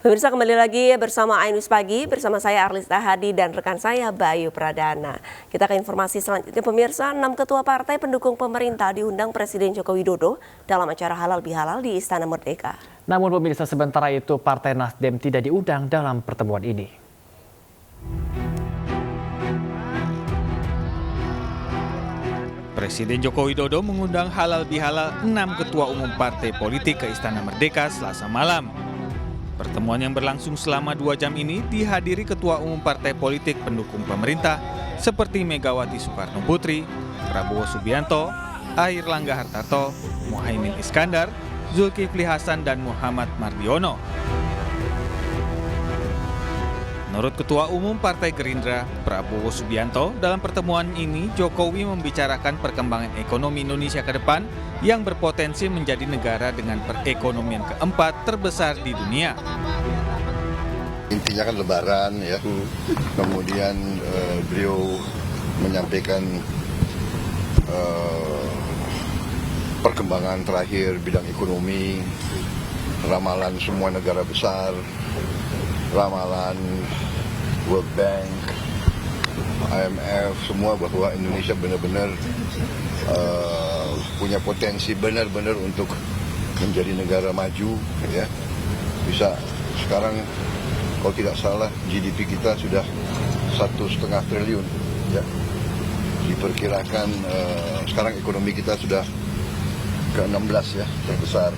Pemirsa, kembali lagi bersama Ainus Pagi, bersama saya Arlis Tahadi dan rekan saya Bayu Pradana. Kita ke informasi selanjutnya, pemirsa. 6 ketua partai pendukung pemerintah diundang Presiden Joko Widodo dalam acara Halal Bihalal di Istana Merdeka. Namun pemirsa, sementara itu Partai Nasdem tidak diundang dalam pertemuan ini. Presiden Joko Widodo mengundang Halal Bihalal 6 ketua umum partai politik ke Istana Merdeka Selasa malam. Pertemuan yang berlangsung selama 2 jam ini dihadiri ketua umum partai politik pendukung pemerintah seperti Megawati Soekarno Putri, Prabowo Subianto, Airlangga Hartarto, Muhaimin Iskandar, Zulkifli Hasan, dan Muhammad Mardiono. Menurut Ketua Umum Partai Gerindra, Prabowo Subianto, dalam pertemuan ini Jokowi membicarakan perkembangan ekonomi Indonesia ke depan yang berpotensi menjadi negara dengan perekonomian keempat terbesar di dunia. Intinya kan Lebaran ya, kemudian beliau menyampaikan perkembangan terakhir bidang ekonomi, ramalan semua negara besar, ramalan World Bank, IMF, semua bahwa Indonesia benar-benar punya potensi benar-benar untuk menjadi negara maju, ya. Bisa sekarang kalau tidak salah GDP kita sudah 1,5 triliun, ya. Diperkirakan sekarang ekonomi kita sudah ke-16 ya, terbesar,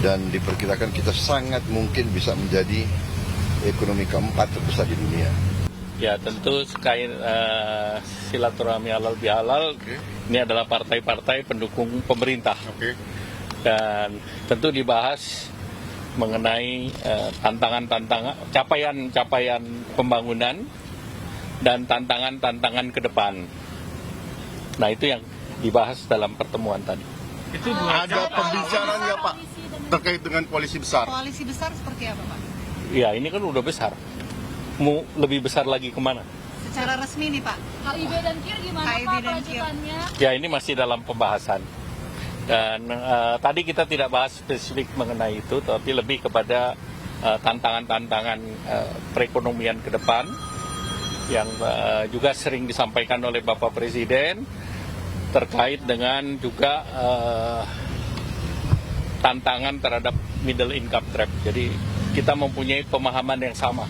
dan diperkirakan kita sangat mungkin bisa menjadi ekonomi keempat terbesar di dunia. Ya, tentu sekait silaturahmi halal bihalal, ini adalah partai-partai pendukung pemerintah. Dan tentu dibahas mengenai tantangan-tantangan, capaian-capaian pembangunan dan tantangan-tantangan ke depan. Nah, itu yang dibahas dalam pertemuan tadi. Itu ada pembicaraan ya Pak terkait dengan koalisi besar. Koalisi besar seperti apa Pak? Ya, ini kan udah besar. Mau lebih besar lagi kemana? Secara resmi nih Pak. KIB dan KIR gimana KIB Pak dan kelanjutannya? Ya, ini masih dalam pembahasan. Dan tadi kita tidak bahas spesifik mengenai itu, tapi lebih kepada tantangan-tantangan perekonomian ke depan yang juga sering disampaikan oleh Bapak Presiden terkait dengan juga tantangan terhadap middle income trap. Jadi kita mempunyai pemahaman yang sama.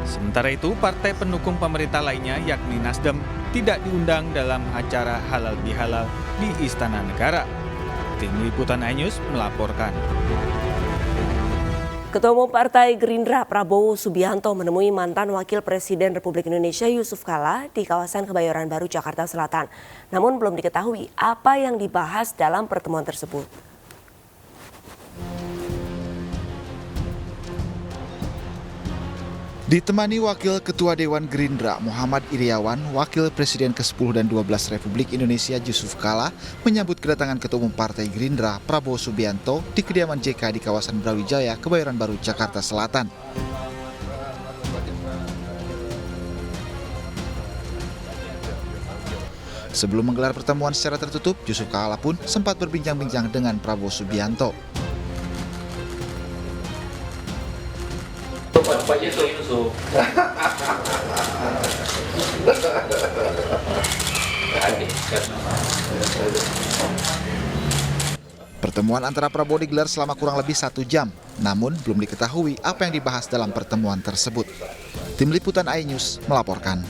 Sementara itu, partai pendukung pemerintah lainnya yakni Nasdem tidak diundang dalam acara Halal Bihalal di Istana Negara. Tim Liputan iNews melaporkan. Ketua Umum Partai Gerindra Prabowo Subianto menemui mantan Wakil Presiden Republik Indonesia Yusuf Kala di kawasan Kebayoran Baru, Jakarta Selatan. Namun belum diketahui apa yang dibahas dalam pertemuan tersebut. Ditemani Wakil Ketua Dewan Gerindra Muhammad Iriawan, Wakil Presiden ke-10 dan 12 Republik Indonesia Yusuf Kala menyambut kedatangan Ketua Umum Partai Gerindra Prabowo Subianto di kediaman JK di kawasan Brawijaya, Kebayoran Baru, Jakarta Selatan. Sebelum menggelar pertemuan secara tertutup, Yusuf Kala pun sempat berbincang-bincang dengan Prabowo Subianto. Pertemuan antara Prabowo digelar selama kurang lebih 1 jam, namun belum diketahui apa yang dibahas dalam pertemuan tersebut. Tim Liputan iNews melaporkan.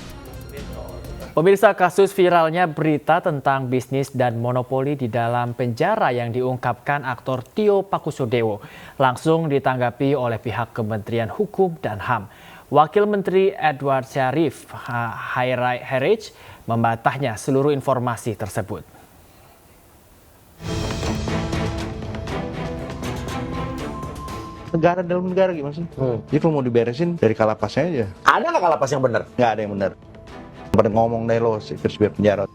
Pemirsa, kasus viralnya berita tentang bisnis dan monopoli di dalam penjara yang diungkapkan aktor Tio Pakusadewo langsung ditanggapi oleh pihak Kementerian Hukum dan HAM. Wakil Menteri Edward Syarif Hairaj membantahnya seluruh informasi tersebut. Negara dalam negara gimana sih? Jadi kalau mau diberesin dari kalapasnya aja. Ada nggak kalapas yang benar? Nggak ada yang benar. Pada ngomong deh lo, terus biar penjara.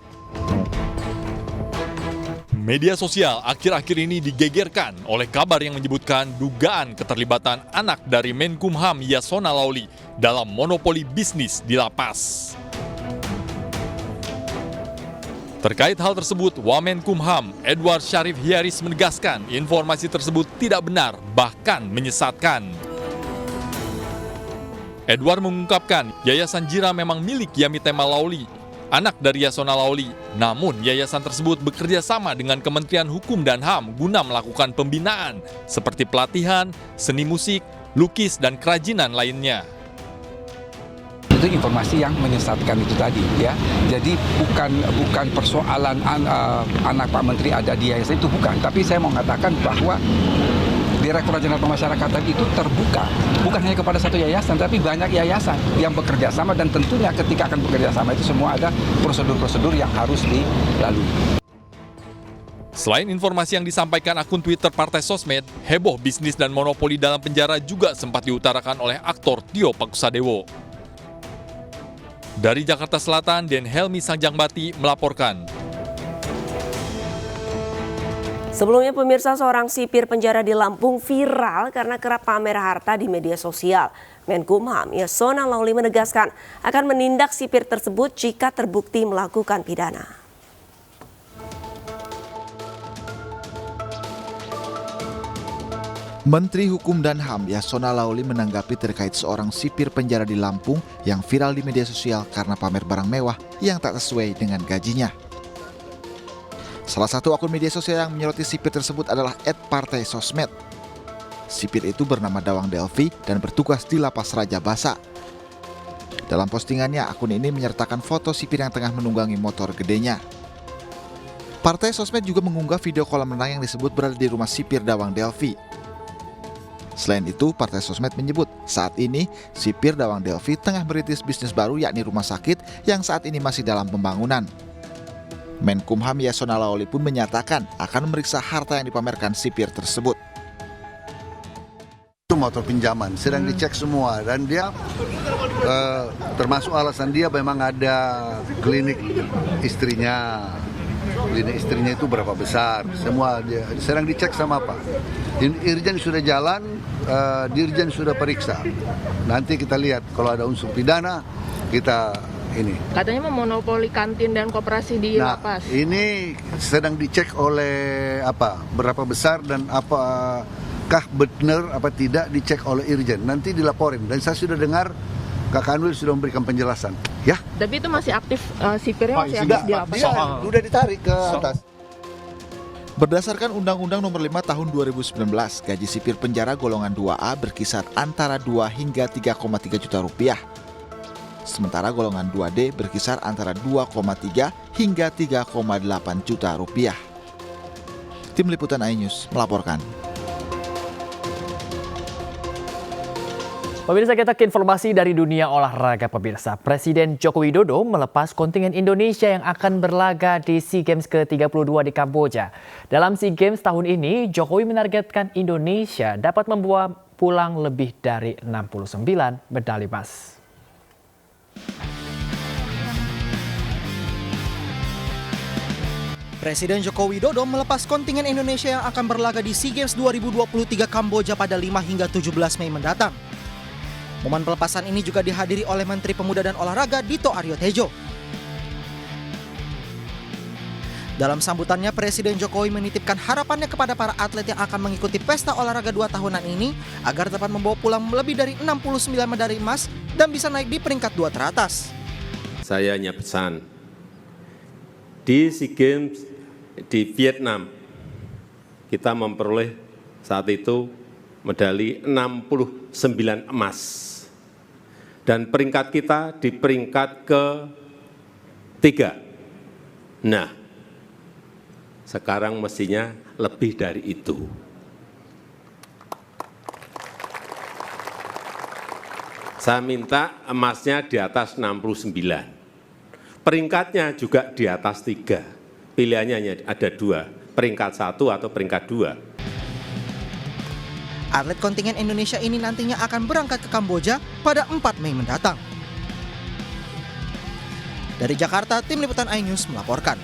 Media sosial akhir-akhir ini digegerkan oleh kabar yang menyebutkan dugaan keterlibatan anak dari Menkumham Yasona Lawli dalam monopoli bisnis di lapas. Terkait hal tersebut, Wamenkumham Edward Syarif Hiaris menegaskan informasi tersebut tidak benar, bahkan menyesatkan. Edward mengungkapkan Yayasan Jira memang milik Yamitema Lauli, anak dari Yasona Lauli. Namun, yayasan tersebut bekerja sama dengan Kementerian Hukum dan HAM guna melakukan pembinaan seperti pelatihan, seni musik, lukis, dan kerajinan lainnya. Itu informasi yang menyesatkan itu tadi, ya. Jadi bukan persoalan anak Pak Menteri ada di yayasan itu, bukan. Tapi saya mau mengatakan bahwa Direktorat Jenderal Pemasyarakatan itu terbuka, bukan hanya kepada satu yayasan, tapi banyak yayasan yang bekerja sama, dan tentunya ketika akan bekerja sama itu semua ada prosedur-prosedur yang harus dilalui. Selain informasi yang disampaikan akun Twitter Partai Sosmed, heboh bisnis dan monopoli dalam penjara juga sempat diutarakan oleh aktor Tio Pakusadewo. Dari Jakarta Selatan, Den Helmi Sanjangbati melaporkan. Sebelumnya pemirsa, seorang sipir penjara di Lampung viral karena kerap pamer harta di media sosial. Menkumham Yasona Lauli menegaskan akan menindak sipir tersebut jika terbukti melakukan pidana. Menteri Hukum dan HAM Yasona Lauli menanggapi terkait seorang sipir penjara di Lampung yang viral di media sosial karena pamer barang mewah yang tak sesuai dengan gajinya. Salah satu akun media sosial yang menyoroti sipir tersebut adalah @partaisosmed. Sipir itu bernama Dawang Delvi dan bertugas di Lapas Raja Basa. Dalam postingannya, akun ini menyertakan foto sipir yang tengah menunggangi motor gedenya. Partai Sosmed juga mengunggah video kolam renang yang disebut berada di rumah sipir Dawang Delvi. Selain itu, Partai Sosmed menyebut saat ini sipir Dawang Delvi tengah merintis bisnis baru yakni rumah sakit yang saat ini masih dalam pembangunan. Menkumham Yasona Lauli pun menyatakan akan memeriksa harta yang dipamerkan sipir tersebut. Itu motor pinjaman, sedang dicek semua, dan dia termasuk alasan dia memang ada klinik istrinya. Klinik istrinya itu berapa besar, semua dia sedang dicek sama Pak. Irjen sudah jalan, Dirjen sudah periksa. Nanti kita lihat kalau ada unsur pidana, kita ini. Katanya memonopoli kantin dan koperasi di lapas. Ini sedang dicek oleh berapa besar dan apakah benar apa tidak dicek oleh Irjen. Nanti dilaporin, dan saya sudah dengar Kak Kanwil sudah memberikan penjelasan. Ya. Tapi itu masih aktif, sipirnya masih aktif di lapas. Sudah ditarik ke atas. Berdasarkan Undang-Undang Nomor 5 Tahun 2019, gaji sipir penjara golongan 2A berkisar antara 2 hingga 3,3 juta rupiah. Sementara golongan 2D berkisar antara 2,3 hingga 3,8 juta rupiah. Tim Liputan iNews melaporkan. Pemirsa, kita ke informasi dari dunia olahraga. Pemirsa, Presiden Joko Widodo melepas kontingen Indonesia yang akan berlaga di SEA Games ke-32 di Kamboja. Dalam SEA Games tahun ini, Jokowi menargetkan Indonesia dapat membawa pulang lebih dari 69 medali emas. Presiden Joko Widodo melepas kontingen Indonesia yang akan berlaga di SEA Games 2023 Kamboja pada 5 hingga 17 Mei mendatang. Momen pelepasan ini juga dihadiri oleh Menteri Pemuda dan Olahraga Dito Aryo Tejo. Dalam sambutannya, Presiden Jokowi menitipkan harapannya kepada para atlet yang akan mengikuti pesta olahraga 2 tahunan ini agar dapat membawa pulang lebih dari 69 medali emas dan bisa naik di peringkat 2 teratas. Saya hanya pesan, di SEA Games di Vietnam kita memperoleh saat itu medali 69 emas. Dan peringkat kita di peringkat ke-3. Nah, sekarang mestinya lebih dari itu. Saya minta emasnya di atas 69. Peringkatnya juga di atas 3. Pilihannya hanya ada 2, peringkat 1 atau peringkat 2. Atlet kontingen Indonesia ini nantinya akan berangkat ke Kamboja pada 4 Mei mendatang. Dari Jakarta, Tim Liputan iNews melaporkan.